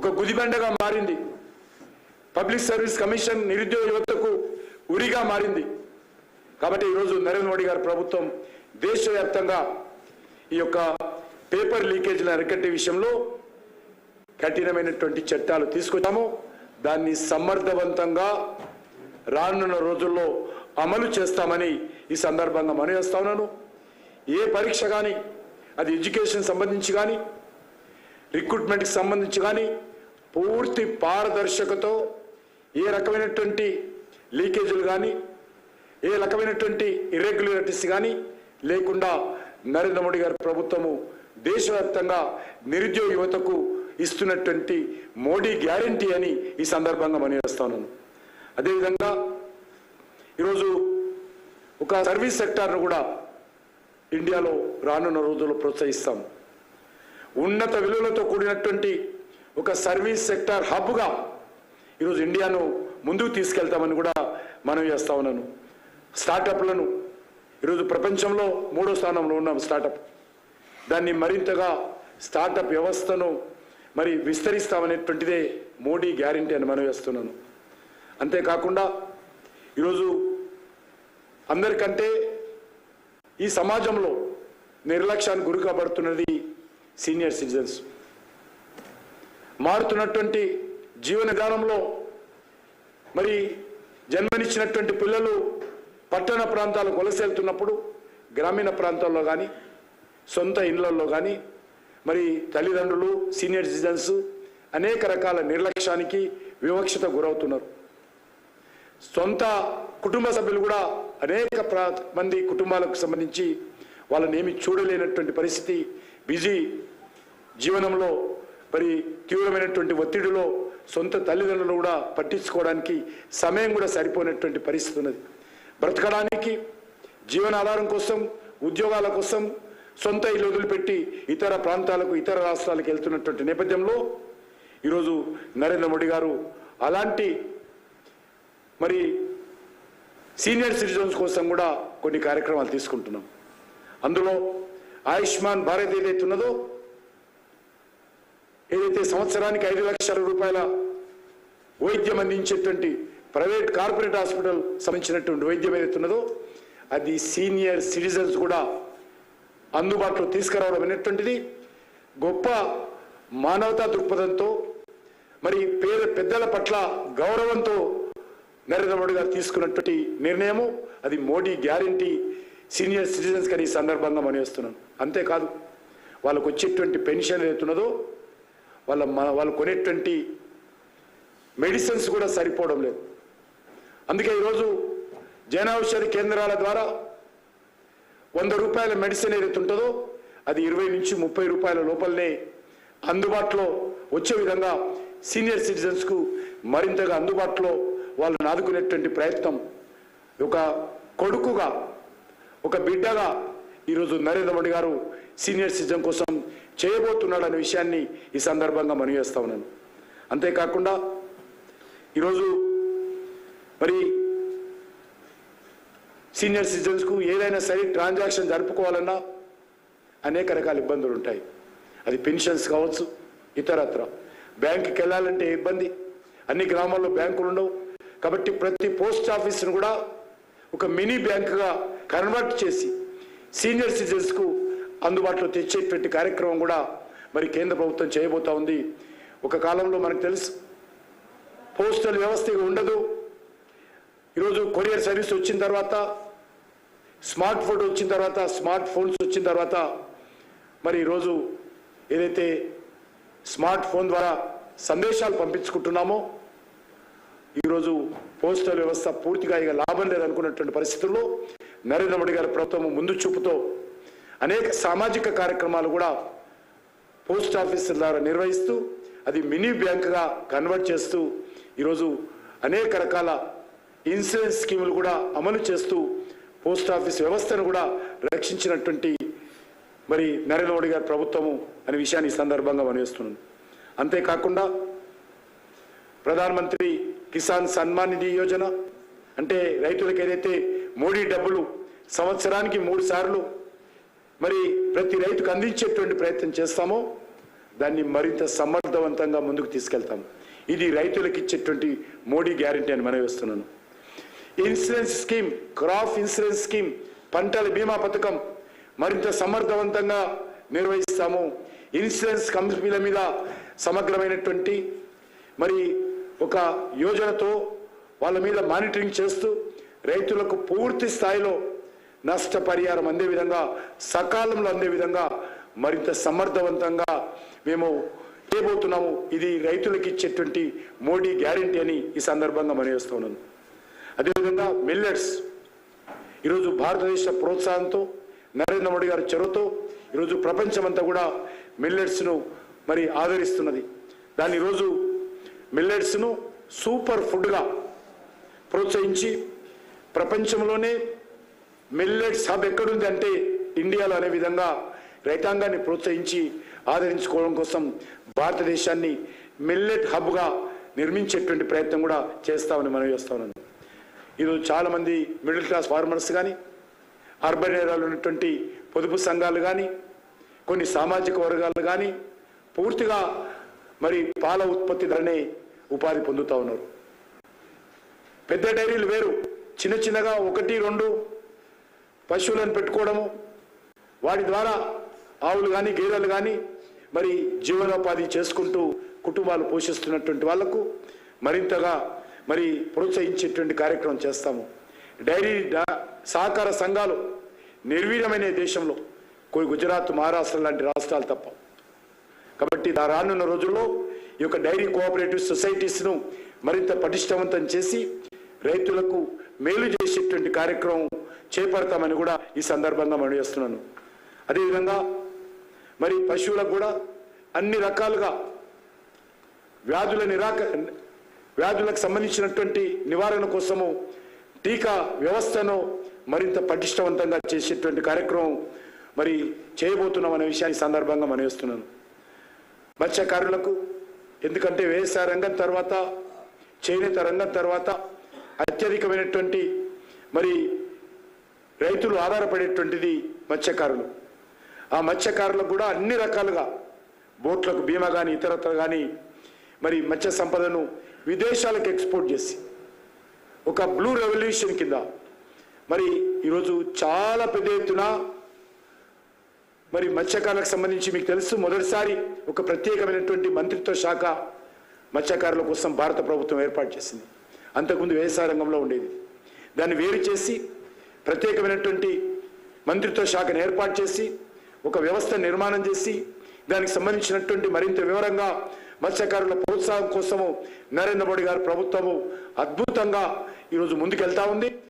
ఒక గుదిబండగా మారింది. Public service commission నిరుద్యోగ యువతకు ఉరిగా మారింది. కాబట్టి ఈరోజు నరేంద్ర మోడీ గారి ప్రభుత్వం దేశవ్యాప్తంగా ఈ యొక్క పేపర్ లీకేజీల అరికట్టే విషయంలో కఠినమైనటువంటి చట్టాలు తీసుకొచ్చాము. దాన్ని సమర్థవంతంగా రానున్న రోజుల్లో అమలు చేస్తామని ఈ సందర్భంగా మనవి చేస్తా ఉన్నాను. ఏ పరీక్ష కానీ, అది ఎడ్యుకేషన్ సంబంధించి కానీ, రిక్రూట్మెంట్కి సంబంధించి కానీ పూర్తి పారదర్శకతో ఏ రకమైనటువంటి లీకేజీలు కానీ, ఏ రకమైనటువంటి ఇర్రెగ్యులారిటీస్ కానీ లేకుండా నరేంద్ర మోడీ గారి ప్రభుత్వము దేశవ్యాప్తంగా నిరుద్యోగ యువతకు ఇస్తున్నటువంటి మోడీ గ్యారంటీ అని ఈ సందర్భంగా మనవి చేస్తా ఉన్నాను. అదేవిధంగా ఈరోజు ఒక సర్వీస్ సెక్టార్ను కూడా ఇండియాలో రానున్న రోజుల్లో ప్రోత్సహిస్తాం. ఉన్నత విలువలతో కూడినటువంటి ఒక సర్వీస్ సెక్టార్ హబ్గా ఈరోజు ఇండియాను ముందుకు తీసుకెళ్తామని కూడా మనం చేస్తా ఉన్నాను. స్టార్టప్లను ఈరోజు ప్రపంచంలో 3వ స్థానంలో ఉన్న స్టార్టప్, దాన్ని మరింతగా స్టార్టప్ వ్యవస్థను మరి విస్తరిస్తామనేటువంటిదే మోడీ గ్యారంటీ అని మనం చేస్తున్నాను. అంతేకాకుండా ఈరోజు అందరికంటే ఈ సమాజంలో నిర్లక్ష్యానికి గురి కాబడుతున్నది సీనియర్ సిటిజన్స్. మారుతున్నటువంటి జీవన విధానంలో మరి జన్మనిచ్చినటువంటి పిల్లలు పట్టణ ప్రాంతాలకు వలసెళ్తున్నప్పుడు గ్రామీణ ప్రాంతాల్లో కానీ, సొంత ఇళ్లలో కానీ మరి తల్లిదండ్రులు, సీనియర్ సిటిజన్స్ అనేక రకాల నిర్లక్ష్యానికి, వివక్షత గురవుతున్నారు. సొంత కుటుంబ సభ్యులు కూడా అనేక మంది కుటుంబాలకు సంబంధించి వాళ్ళని ఏమి చూడలేనటువంటి పరిస్థితి, బిజీ జీవనంలో మరి తీవ్రమైనటువంటి ఒత్తిడిలో సొంత తల్లిదండ్రులు కూడా పట్టించుకోవడానికి సమయం కూడా సరిపోయినటువంటి పరిస్థితి ఉన్నది. బ్రతకడానికి, జీవనాధారం కోసం, ఉద్యోగాల కోసం సొంత ఇల్లు వదిలిపెట్టి ఇతర ప్రాంతాలకు, ఇతర రాష్ట్రాలకు వెళ్తున్నటువంటి నేపథ్యంలో ఈరోజు నరేంద్ర మోడీ గారు అలాంటి మరి సీనియర్ సిటిజన్స్ కోసం కూడా కొన్ని కార్యక్రమాలు తీసుకుంటున్నాం. అందులో ఆయుష్మాన్ భారత్ ఏదైతే ఉన్నదో, ఏదైతే సంవత్సరానికి 5 లక్షల రూపాయల వైద్యం అందించేటువంటి ప్రైవేట్ కార్పొరేట్ హాస్పిటల్ సంబంధించినటువంటి వైద్యం ఏదైతే ఉన్నదో అది సీనియర్ సిటిజన్స్ కూడా అందుబాటులో తీసుకురావడం అనేటువంటిది గొప్ప మానవతా దృక్పథంతో మరి పెద్దల పట్ల గౌరవంతో నరేంద్ర మోడీ గారు తీసుకున్నటువంటి నిర్ణయము. అది మోడీ గ్యారంటీ సీనియర్ సిటిజన్స్ కానీ ఈ సందర్భంగా మనం వేస్తున్నాను. అంతేకాదు వాళ్ళకు వచ్చేటువంటి పెన్షన్ ఏదైతున్నదో వాళ్ళు కొనేటువంటి మెడిసిన్స్ కూడా సరిపోవడం లేదు. అందుకే ఈరోజు జన ఔషధి కేంద్రాల ద్వారా 100 రూపాయల మెడిసిన్ ఏదైతే ఉంటుందో అది 20 నుంచి 30 రూపాయల లోపలనే అందుబాటులో వచ్చే విధంగా సీనియర్ సిటిజన్స్కు మరింతగా అందుబాటులో వాళ్ళని ఆదుకునేటువంటి ప్రయత్నం ఒక కొడుకుగా, ఒక బిడ్డగా ఈరోజు నరేంద్ర మోడీ గారు సీనియర్ సిటిజన్ కోసం చేయబోతున్నాడనే విషయాన్ని ఈ సందర్భంగా మనవి చేస్తా ఉన్నాను. అంతేకాకుండా ఈరోజు మరి సీనియర్ సిటిజన్స్కు ఏదైనా సరే ట్రాన్సాక్షన్ జరుపుకోవాలన్నా అనేక రకాల ఇబ్బందులు ఉంటాయి. అది పెన్షన్స్ కావచ్చు, ఇతరత్ర బ్యాంకుకి వెళ్ళాలంటే ఇబ్బంది, అన్ని గ్రామాల్లో బ్యాంకులు ఉండవు. కాబట్టి ప్రతి పోస్ట్ ఆఫీస్ను కూడా ఒక మినీ బ్యాంకుగా కన్వర్ట్ చేసి సీనియర్ సిటిజన్స్కు అందుబాటులో తెచ్చేటువంటి కార్యక్రమం కూడా మరి కేంద్ర ప్రభుత్వం చేయబోతా ఉంది. ఒక కాలంలో మనకు తెలుసు పోస్టల్ వ్యవస్థ ఉండదు. ఈరోజు కొరియర్ సర్వీస్ వచ్చిన తర్వాత, స్మార్ట్ ఫోన్ వచ్చిన తర్వాత, స్మార్ట్ ఫోన్స్ వచ్చిన తర్వాత మరి ఈరోజు ఏదైతే స్మార్ట్ ఫోన్ ద్వారా సందేశాలు పంపించుకుంటున్నామో ఈరోజు పోస్టల్ వ్యవస్థ పూర్తిగా ఇక లాభం లేదనుకున్నటువంటి పరిస్థితుల్లో నరేంద్ర మోడీ గారి ప్రభుత్వం ముందు చూపుతో అనేక సామాజిక కార్యక్రమాలు కూడా పోస్ట్ ఆఫీసుల ద్వారా నిర్వహిస్తూ అది మినీ బ్యాంకుగా కన్వర్ట్ చేస్తూ ఈరోజు అనేక రకాల ఇన్సూరెన్స్ స్కీములు కూడా అమలు చేస్తూ పోస్ట్ ఆఫీస్ వ్యవస్థను కూడా రక్షించినటువంటి మరి నరేంద్ర మోడీ గారి ప్రభుత్వము అనే విషయాన్ని ఈ సందర్భంగా మనవేస్తున్నాను. అంతేకాకుండా ప్రధానమంత్రి కిసాన్ సన్మాన్ నిధి యోజన అంటే రైతులకు ఏదైతే మోడీ డబ్బులు సంవత్సరానికి 3 సార్లు మరి ప్రతి రైతుకు అందించేటువంటి ప్రయత్నం చేస్తామో దాన్ని మరింత సమర్థవంతంగా ముందుకు తీసుకెళ్తాం. ఇది రైతులకు ఇచ్చేటువంటి మోడీ గ్యారెంటీ అని మనవి చేస్తున్నాను. Insurance scheme, crop insurance scheme, పంటల బీమా పథకం మరింత సమర్థవంతంగా నిర్వహిస్తాము. ఇన్సూరెన్స్ కంపెనీల మీద సమగ్రమైనటువంటి మరి ఒక యోజనతో వాళ్ళ మీద మానిటరింగ్ చేస్తూ రైతులకు పూర్తి స్థాయిలో నష్టపరిహారం అందే విధంగా, సకాలంలో అందే విధంగా మరింత సమర్థవంతంగా మేము చేయబోతున్నాము. ఇది రైతులకు ఇచ్చేటువంటి మోడీ గ్యారెంటీ అని ఈ సందర్భంగా మనవి చేస్తున్నాను. అదేవిధంగా మిల్లెట్స్ ఈరోజు భారతదేశ ప్రోత్సాహంతో, నరేంద్ర మోడీ గారి చొరవతో ఈరోజు ప్రపంచమంతా కూడా మిల్లెట్స్ను మరి ఆదరిస్తున్నది. దాన్ని ఈరోజు మిల్లెట్స్ను సూపర్ ఫుడ్గా ప్రోత్సహించి ప్రపంచంలోనే మిల్లెట్స్ హబ్ ఎక్కడుంది అంటే ఇండియాలో అనే విధంగా రైతాంగాన్ని ప్రోత్సహించి ఆదరించుకోవడం కోసం భారతదేశాన్ని మిల్లెట్ హబ్గా నిర్మించేటువంటి ప్రయత్నం కూడా చేస్తామని మనం చేస్తా ఉన్నాను. ఈరోజు చాలామంది మిడిల్ క్లాస్ ఫార్మర్స్ కానీ, అర్బన్ ఏరియాలో ఉన్నటువంటి పొదుపు సంఘాలు కానీ, కొన్ని సామాజిక వర్గాలు కానీ పూర్తిగా మరి పాల ఉత్పత్తి ధరనే ఉపాధి పొందుతూ ఉన్నారు. పెద్ద డైరీలు వేరు, చిన్న చిన్నగా 1-2 పశువులను పెట్టుకోవడము, వాటి ద్వారా ఆవులు కానీ గేదెలు కానీ మరి జీవనోపాధి చేసుకుంటూ కుటుంబాలు పోషిస్తున్నటువంటి వాళ్లకు మరింతగా మరి ప్రోత్సహించేటువంటి కార్యక్రమం చేస్తాము. డైరీ సహకార సంఘాలు నిర్వీర్యమైన దేశంలో గుజరాత్, మహారాష్ట్ర లాంటి రాష్ట్రాలు తప్ప. కాబట్టి రానున్న రోజుల్లో ఈ యొక్క డైరీ కోఆపరేటివ్ సొసైటీస్ను మరింత పటిష్టవంతం చేసి రైతులకు మేలు చేసేటువంటి కార్యక్రమం చేపడతామని కూడా ఈ సందర్భంగా మనం చేస్తున్నాను. అదేవిధంగా మరి పశువులకు కూడా అన్ని రకాలుగా వ్యాధులకు సంబంధించినటువంటి నివారణ కోసము టీకా వ్యవస్థను మరింత పటిష్టవంతంగా చేసేటువంటి కార్యక్రమం మరి చేయబోతున్నాం అనే విషయాన్ని సందర్భంగా మనం చేస్తున్నాను. మత్స్యకారులకు, ఎందుకంటే వ్యవసాయ రంగం తర్వాత, చేనేత రంగం తర్వాత అత్యధికమైనటువంటి మరి రైతులు ఆధారపడేటువంటిది మత్స్యకారులు. ఆ మత్స్యకారులకు కూడా అన్ని రకాలుగా బోట్లకు బీమా కానీ ఇతరత్ర కానీ మరి మత్స్య సంపదను విదేశాలకు ఎక్స్పోర్ట్ చేసి ఒక బ్లూ రెవల్యూషన్ కింద మరి ఈరోజు చాలా పెద్ద ఎత్తున మరి మత్స్యకారులకు సంబంధించి మీకు తెలుసు, మొదటిసారి ఒక ప్రత్యేకమైనటువంటి మంత్రిత్వ శాఖ మత్స్యకారుల కోసం భారత ప్రభుత్వం ఏర్పాటు చేసింది. అంతకుముందు వ్యవసాయ రంగంలో ఉండేది. దాన్ని వేరు చేసి ప్రత్యేకమైనటువంటి మంత్రిత్వ శాఖను ఏర్పాటు చేసి ఒక వ్యవస్థ నిర్మాణం చేసి దానికి సంబంధించినటువంటి మరింత వివరంగా మత్స్యకారుల ప్రోత్సాహం కోసము నరేంద్ర మోడీ గారి ప్రభుత్వము అద్భుతంగా ఈరోజు ముందుకెళ్తా ఉంది.